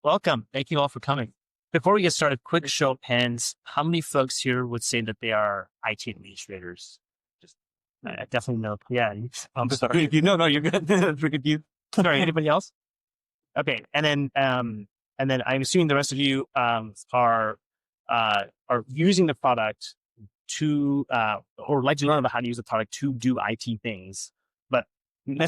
Welcome. Thank you all for coming. Before we get started, quick show of hands. How many folks here would say that they are IT administrators? Just, I definitely know. Yeah. I'm sorry. No, you're good. Forgive you. Sorry. Anybody else? Okay. And then I'm assuming the rest of you, are using the product to, or like to learn about how to use the product to do IT things, but wouldn't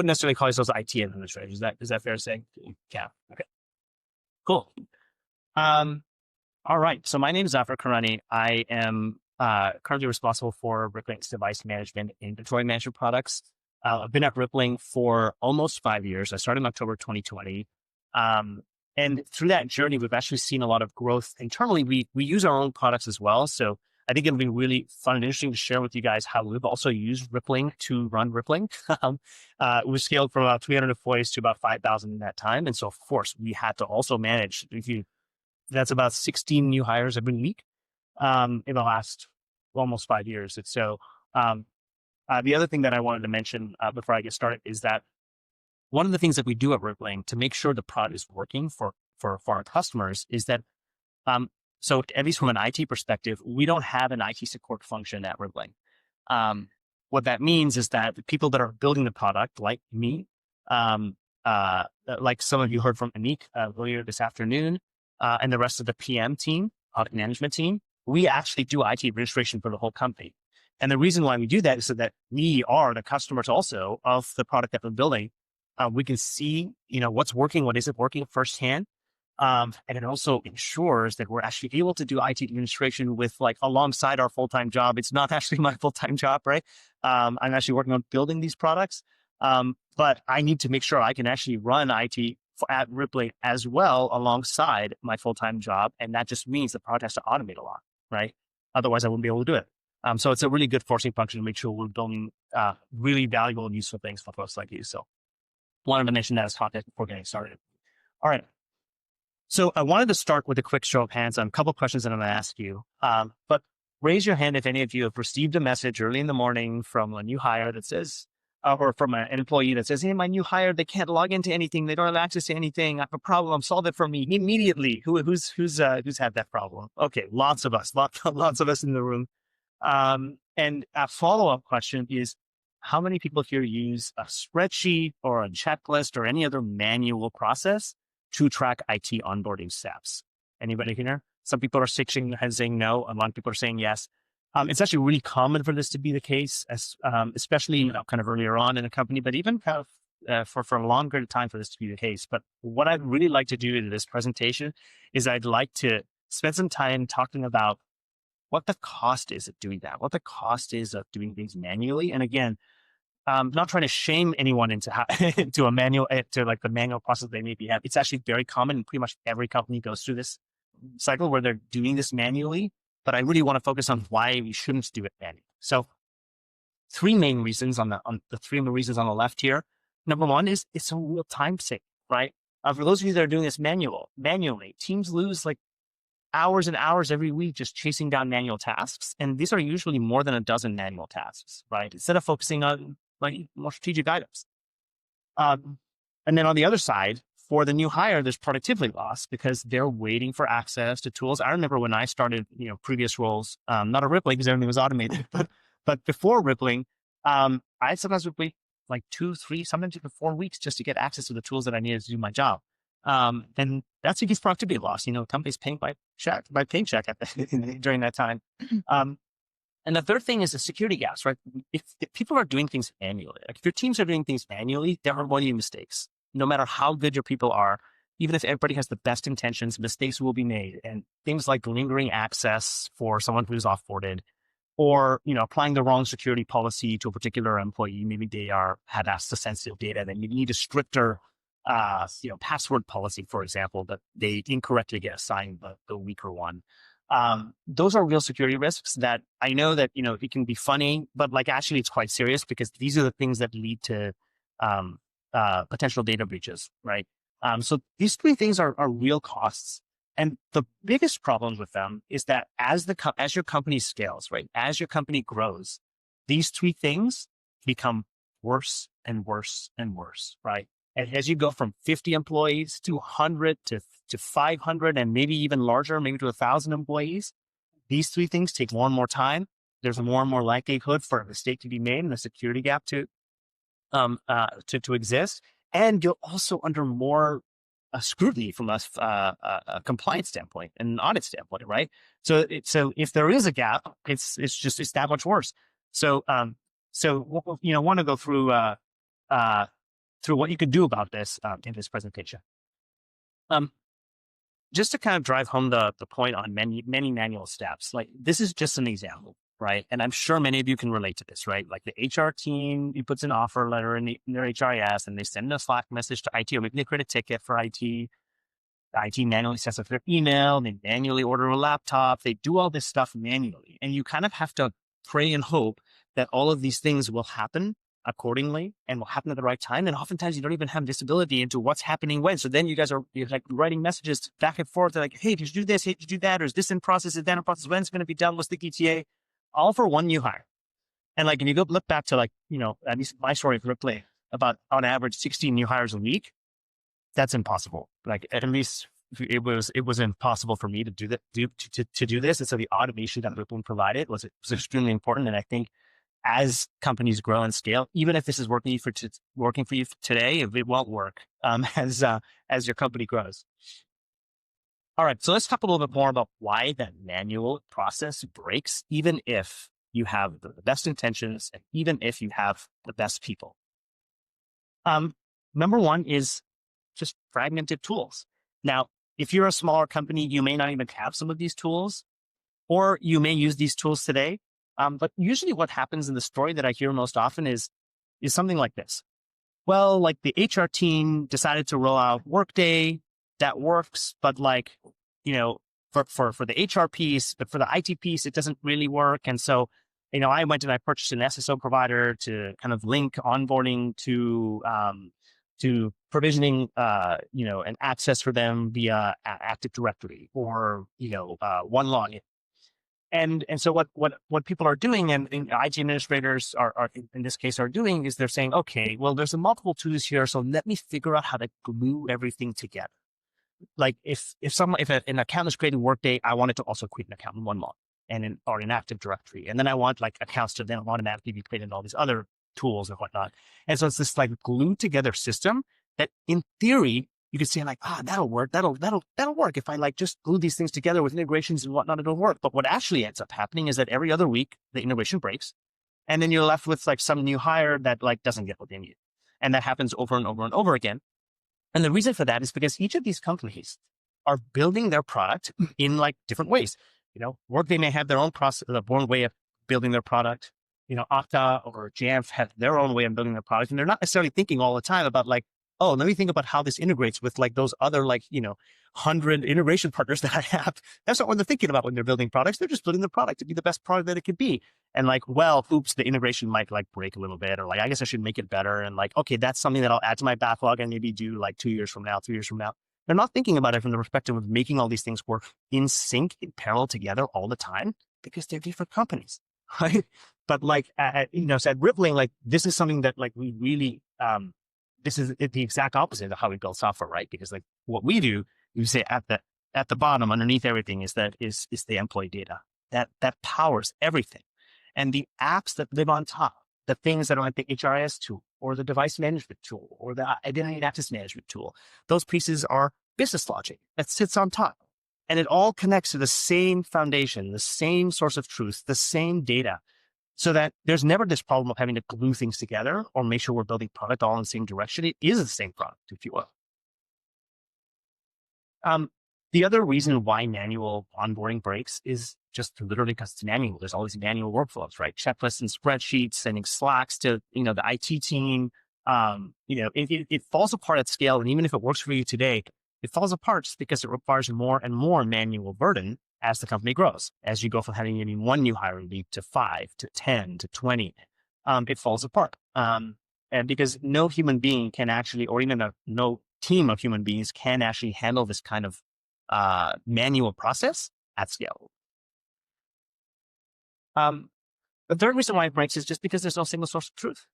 necessarily call yourselves IT administrators. Is that fair to say? Yeah. Okay. Cool. Um, all right. So my name is Zaafir Kherani. I am currently responsible for Rippling's device management and inventory management products. I've been at Rippling for almost 5 years. I started in October 2020. And through that journey, we've actually seen a lot of growth internally. We use our own products as well. So I think it'll be really fun and interesting to share with you guys how we've also used Rippling to run Rippling. We scaled from about 300 employees to about 5,000 in that time. And so, of course, we had to also manage, that's about 16 new hires every week in the last almost 5 years. And so the other thing that I wanted to mention before I get started is that one of the things that we do at Rippling to make sure the product is working for our customers is that, so at least from an IT perspective, we don't have an IT support function at Rippling. What that means is that the people that are building the product, like me, like some of you heard from Anik earlier this afternoon, and the rest of the PM team, product management team, we actually do IT administration for the whole company. And the reason why we do that is so that we are the customers also of the product that we're building. We can see, what's working, what isn't working firsthand. And it also ensures that we're actually able to do IT administration with alongside our full-time job. It's not actually my full-time job, right? I'm actually working on building these products. But I need to make sure I can actually run IT at Rippling as well alongside my full-time job. And that just means the product has to automate a lot, right? Otherwise I wouldn't be able to do it. So it's a really good forcing function to make sure we're building really valuable and useful things for folks like you. So wanted to mention that as context before getting started. All right. So I wanted to start with a quick show of hands on a couple of questions that I'm going to ask you. But raise your hand if any of you have received a message early in the morning from a new hire that says, or from an employee that says, "Hey, my new hire, they can't log into anything. They don't have access to anything. I have a problem. Solve it for me immediately." Who's had that problem? Okay. Lots of us in the room. And a follow-up question is, how many people here use a spreadsheet or a checklist or any other manual process to track IT onboarding steps? Anybody here? Some people are shaking their heads saying no. A lot of people are saying yes. It's actually really common for this to be the case, especially kind of earlier on in a company, but even kind of for a longer time for this to be the case. But what I'd really like to do in this presentation is I'd like to spend some time talking about what the cost is of doing that, what the cost is of doing things manually. And again, not trying to shame anyone into the manual process they maybe have. It's actually very common, and pretty much every company goes through this cycle where they're doing this manually. But I really want to focus on why we shouldn't do it manually. So, three main reasons on the three main reasons on the left here. Number one is it's a real time sink, right? For those of you that are doing this manually, teams lose hours and hours every week just chasing down manual tasks. And these are usually more than a dozen manual tasks, right? Instead of focusing on more strategic items. And then on the other side, for the new hire, there's productivity loss because they're waiting for access to tools. I remember when I started, previous roles, not at Rippling because everything was automated, but before Rippling, I sometimes would wait 2, 3, sometimes even 4 weeks just to get access to the tools that I needed to do my job. And that's a huge productivity loss. Companies paying by paycheck during that time. And the third thing is the security gaps, right? If people are doing things manually, if your teams are doing things manually, there are going to be mistakes. No matter how good your people are, even if everybody has the best intentions, mistakes will be made. And things like lingering access for someone who's offboarded, or applying the wrong security policy to a particular employee. Maybe they had access to sensitive data, then you need a stricter password policy, for example, that they incorrectly get assigned the weaker one. Those are real security risks that I know that, it can be funny, but actually it's quite serious because these are the things that lead to, potential data breaches, right? So these three things are real costs. And the biggest problem with them is that as your company scales, right? As your company grows, these three things become worse and worse and worse, right? And as you go from 50 employees to 100 to 500 and maybe even larger, maybe to 1,000 employees, these three things take more and more time. There's more and more likelihood for a mistake to be made and a security gap to exist. And you're also under more scrutiny from a compliance standpoint and an audit standpoint, right? So if there is a gap, it's that much worse. So want to go through what you could do about this in this presentation. Just to kind of drive home the point on many manual steps, like this is just an example, right? And I'm sure many of you can relate to this, right? Like the HR team, he puts an offer letter in their HRIS and they send a Slack message to IT, or maybe they create a ticket for IT. The IT manually sets up their email, they manually order a laptop, they do all this stuff manually. And you kind of have to pray and hope that all of these things will happen accordingly and will happen at the right time. And oftentimes you don't even have visibility into what's happening when. So then you're like writing messages back and forth. They're like, hey, did you do this? Hey, did you do that? Or is this in process? Is that in process? When it's going to be done? What's the ETA? All for one new hire. And like, if you go look back to like, at least my story of Ripley, about on average 16 new hires a week, that's impossible. Like at least it was impossible for me to do that, to do this. And so the automation that Ripley provided was extremely important. And I think as companies grow and scale, even if this is working for you today, it won't work as your company grows. All right, so let's talk a little bit more about why that manual process breaks, even if you have the best intentions and even if you have the best people. Number one is just fragmented tools. Now, if you're a smaller company, you may not even have some of these tools, or you may use these tools today. But usually what happens in the story that I hear most often is something like this. Well, like the HR team decided to roll out Workday, that works, but like, for the HR piece, but for the IT piece, it doesn't really work. And so, I went and I purchased an SSO provider to kind of link onboarding to provisioning, and access for them via Active Directory or, one login. And so what people are doing, and IT administrators are in this case are doing, is they're saying, okay, well, there's a multiple tools here, so let me figure out how to glue everything together. Like if an account is created Workday, I want it to also create an account in OneLog or in Active Directory, and then I want like accounts to then automatically be created in all these other tools and whatnot. And so it's this like glued together system that, in theory, you could say like, that'll work. That'll work. If I like just glue these things together with integrations and whatnot, it'll work. But what actually ends up happening is that every other week the integration breaks, and then you're left with like some new hire that like doesn't get what they need. And that happens over and over and over again. And the reason for that is because each of these companies are building their product in like different ways. Workday may have their own process, their own way of building their product. Okta or Jamf have their own way of building their product, and they're not necessarily thinking all the time about like, oh, let me think about how this integrates with like those other 100 integration partners that I have. That's not what they're thinking about when they're building products. They're just building the product to be the best product that it could be. And like, well, oops, the integration might like break a little bit, or like, I guess I should make it better. And like, okay, that's something that I'll add to my backlog and maybe do like 2 years from now, 3 years from now. They're not thinking about it from the perspective of making all these things work in sync, in parallel together all the time, because they're different companies, right? But like, so at Rippling, like this is something that like we really, this is the exact opposite of how we build software, right? Because like what we do, you say at the bottom, underneath everything is the employee data that powers everything. And the apps that live on top, the things that are like the HRIS tool or the device management tool or the identity and access management tool, those pieces are business logic that sits on top. And it all connects to the same foundation, the same source of truth, the same data, so that there's never this problem of having to glue things together or make sure we're building product all in the same direction. It is the same product, if you will. The other reason why manual onboarding breaks is just literally because it's manual. There's always manual workflows, right? Checklists and spreadsheets, sending Slacks to, the IT team. It falls apart at scale. And even if it works for you today, it falls apart just because it requires more and more manual burden as the company grows. As you go from having maybe one new hire lead to 5 to 10 to 20, it falls apart. And because no human being can actually, or even no team of human beings can actually handle this kind of manual process at scale. The third reason why it breaks is just because there's no single source of truth.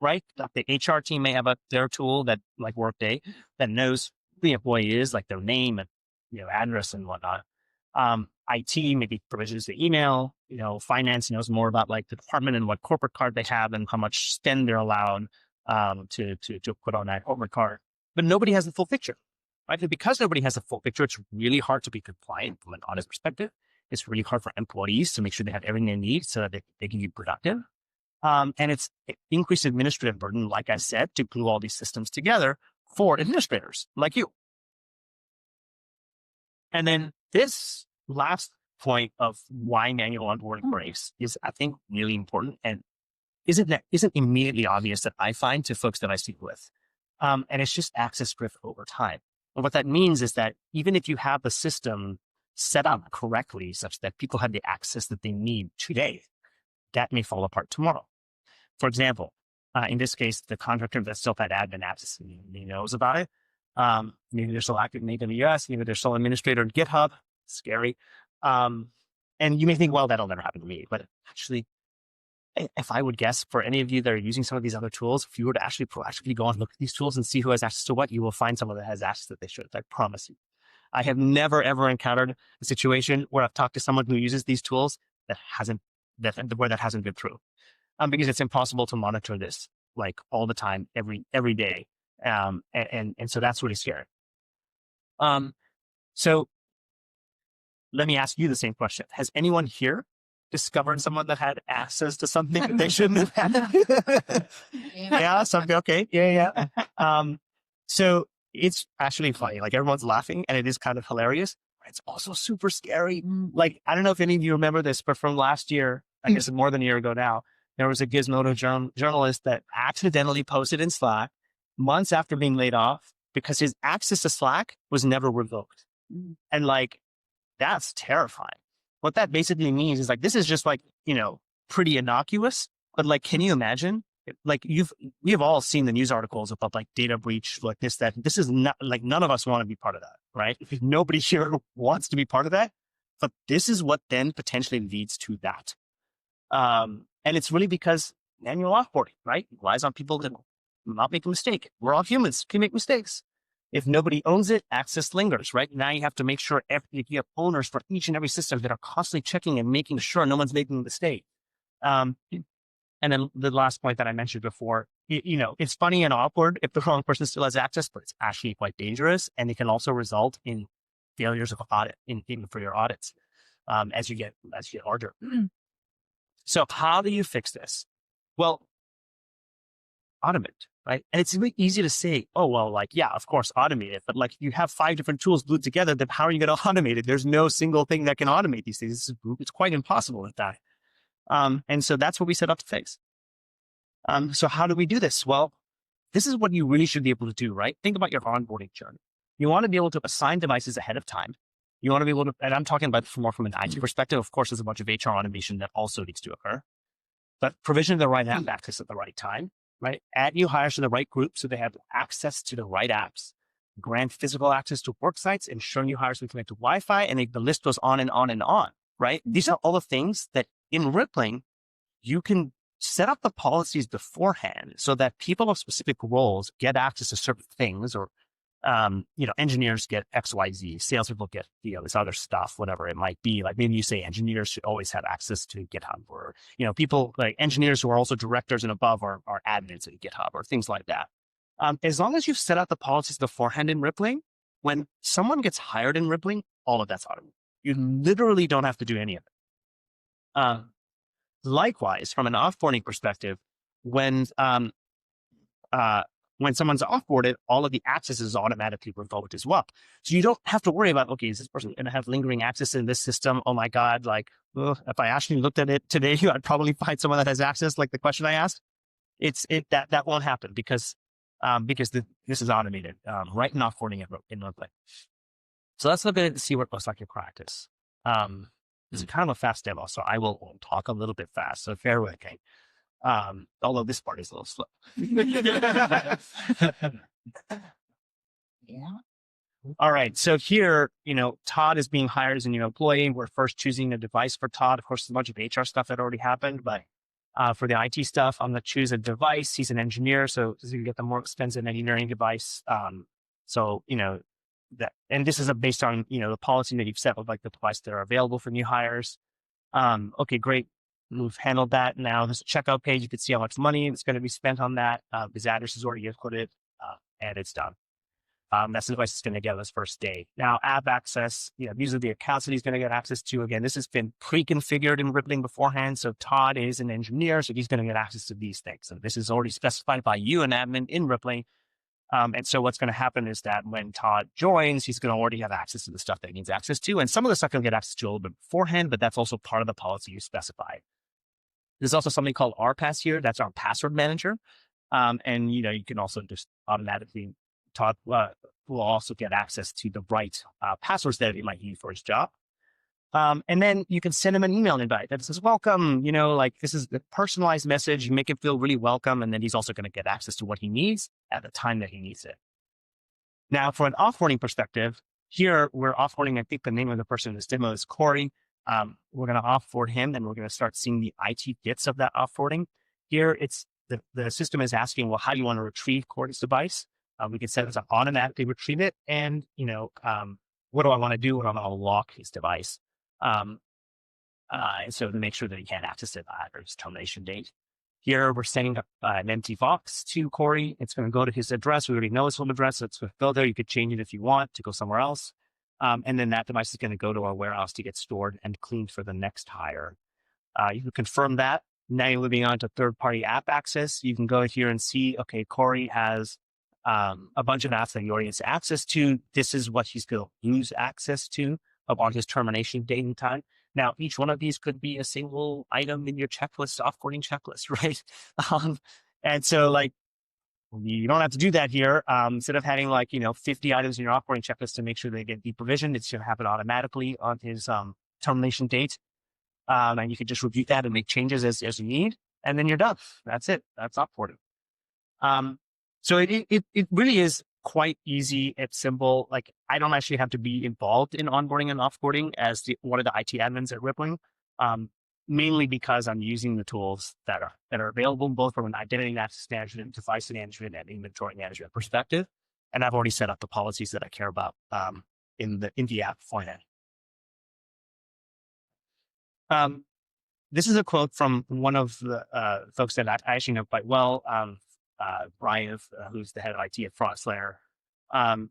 right? Like the HR team may have their tool that like Workday that knows who the employee is, like their name and, address and whatnot. IT maybe provisions the email, finance knows more about like the department and what corporate card they have and how much spend they're allowed to put on that corporate card. But nobody has the full picture, right? And because nobody has the full picture, it's really hard to be compliant from an audit perspective. It's really hard for employees to make sure they have everything they need so that they can be productive. And it's increased administrative burden, like I said, to glue all these systems together for administrators like you. And then this last point of why manual onboarding breaks is, I think, really important and isn't immediately obvious that I find to folks that I speak with. And it's just access drift over time. And what that means is that even if you have the system set up correctly, such that people have the access that they need today, that may fall apart tomorrow. For example, in this case, the contractor that still had admin access and he knows about it. Maybe they're still active in AWS, maybe they're still an administrator in GitHub. Scary. And you may think, well, that'll never happen to me. But actually, if I would guess for any of you that are using some of these other tools, if you were to actually proactively go and look at these tools and see who has access to what, you will find someone that has access that they should. I promise you. I have never, ever encountered a situation where I've talked to someone who uses these tools that hasn't been true. Because it's impossible to monitor this like all the time, every day. And so that's really scary. So let me ask you the same question. Has anyone here discovered someone that had access to something that they shouldn't have had? Yeah, something. Okay. Yeah. So it's actually funny. Like everyone's laughing and it is kind of hilarious. It's also super scary. Like, I don't know if any of you remember this, but from last year, I guess more than a year ago now, there was a Gizmodo journalist that accidentally posted in Slack months after being laid off because his access to Slack was never revoked. And like, that's terrifying. What that basically means is like, this is just like, pretty innocuous, but like, can you imagine? Like we have all seen the news articles about like data breach, like this is not like, none of us want to be part of that, right? Nobody here wants to be part of that, but this is what then potentially leads to that. And it's really because manual offboarding, right? It relies on people to not make a mistake. We're all humans, can make mistakes. If nobody owns it, access lingers, right? Now you have to make sure you have owners for each and every system that are constantly checking and making sure no one's making a mistake. And then the last point that I mentioned before, it's funny and awkward if the wrong person still has access, but it's actually quite dangerous. And it can also result in failures of audit, even for your audits, as you get larger. So how do you fix this? Well, automate, right? And it's really easy to say, oh, well, like, yeah, of course, automate it. But like you have 5 different tools glued together, then how are you going to automate it? There's no single thing that can automate these things. It's quite impossible at that. And so that's what we set up to fix. So how do we do this? Well, this is what you really should be able to do, right? Think about your onboarding journey. You want to be able to assign devices ahead of time. You want to be able to, and I'm talking about more from an IT perspective. Of course, there's a bunch of HR automation that also needs to occur, but provision the right app access at the right time, right? Add new hires to the right group so they have access to the right apps. Grant physical access to work sites, ensure new hires can connect to Wi-Fi, and the list goes on and on and on, right? These are all the things that in Rippling, you can set up the policies beforehand so that people of specific roles get access to certain things, or engineers get XYZ, salespeople get, this other stuff, whatever it might be. Like maybe you say engineers should always have access to GitHub, or, people like engineers who are also directors and above are admins in GitHub or things like that. As long as you've set out the policies beforehand in Rippling, when someone gets hired in Rippling, all of that's automated. You literally don't have to do any of it. Likewise, from an offboarding perspective, when someone's offboarded, all of the access is automatically revoked as well. So you don't have to worry about, okay, is this person going to have lingering access in this system? Oh my God, like, if I actually looked at it today, I'd probably find someone that has access, like the question I asked. That won't happen because this is automated, right in offboarding in Rippling. So let's look at it and see what it looks like in practice. It's kind of a fast demo, so I will talk a little bit fast. So fair with me. Although this part is a little slow. Yeah. All right. So here, Todd is being hired as a new employee. We're first choosing a device for Todd. Of course, there's a bunch of HR stuff that already happened, but For the IT stuff, I'm going to choose a device. He's an engineer, so you get the more expensive engineering device. So, and this is based on, the policy that you've set with like the devices that are available for new hires. Okay, great. We've handled that. Now there's a checkout page. You can see how much money is going to be spent on that. His address is already included, and it's done. That's the device is going to get on his first day. Now, app access, these are the accounts that he's going to get access to. Again, this has been pre-configured in Rippling beforehand. So Todd is an engineer, so he's going to get access to these things. So this is already specified by you, an admin in Rippling. And so what's going to happen is that when Todd joins, he's going to already have access to the stuff that he needs access to. And some of the stuff he'll get access to a little bit beforehand, but that's also part of the policy you specify. There's also something called RPass here. That's our password manager. And, you can also just automatically, Todd will also get access to the right passwords that he might use for his job. And then you can send him an email invite that says, welcome, this is the personalized message. You make him feel really welcome. And then he's also going to get access to what he needs at the time that he needs it. Now, for an offboarding perspective, here we're offboarding, I think the name of the person in this demo is Corey. We're going to offboard him and we're going to start seeing the IT bits of that offboarding. Here, it's the system is asking, well, how do you want to retrieve Corey's device? We can set it to automatically retrieve it. And, what do I want to do when I want to lock his device? And so to make sure that he can't access it after his termination date. Here, we're sending an empty box to Corey. It's going to go to his address. We already know his home address. So it's going to go there. You could change it if you want to go somewhere else. And then that device is going to go to our warehouse to get stored and cleaned for the next hire. You can confirm that. Now you're moving on to third-party app access. You can go here and see, okay, Corey has a bunch of apps that he already has access to. This is what he's going to lose access to on his termination date and time. Now, each one of these could be a single item in your checklist, offboarding checklist, right? And so you don't have to do that here. Instead of having 50 items in your offboarding checklist to make sure they get deprovisioned, it's going to happen automatically on his termination date. And you can just review that and make changes as you need, and then you're done. That's it. That's offboarding. So it really is quite easy. It's simple. I don't actually have to be involved in onboarding and offboarding as one of the IT admins at Rippling, mainly because I'm using the tools that are available both from an identity and access management, device management, and inventory management perspective. And I've already set up the policies that I care about in the app beforehand. This is a quote from one of the folks that I actually know quite well, Brian, who's the head of IT at FraudSlayer.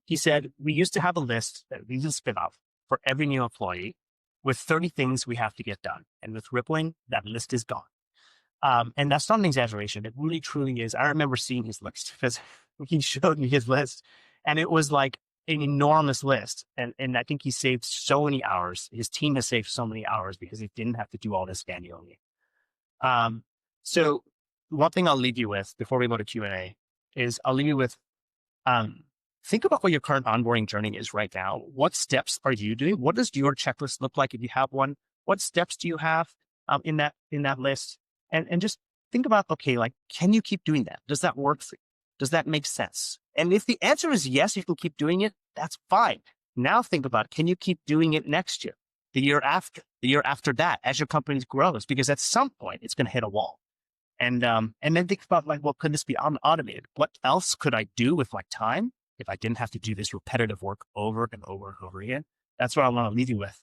He said, we used to have a list that we just spin off for every new employee with 30 things we have to get done. And with Rippling, that list is gone. And that's not an exaggeration. It really, truly is. I remember seeing his list because he showed me his list and it was like an enormous list. And I think he saved so many hours. His team has saved so many hours because he didn't have to do all this manually. So one thing I'll leave you with before we go to Q&A is I'll leave you with, think about what your current onboarding journey is right now. What steps are you doing? What does your checklist look like if you have one? What steps do you have in that list? And just think about, okay, can you keep doing that? Does that work for you? Does that make sense? And if the answer is yes, you can keep doing it, that's fine. Now think about, can you keep doing it next year, the year after that, as your company grows? Because at some point it's going to hit a wall. And then think about well, could this be automated? What else could I do with my time if I didn't have to do this repetitive work over and over and over again? That's what I want to leave you with.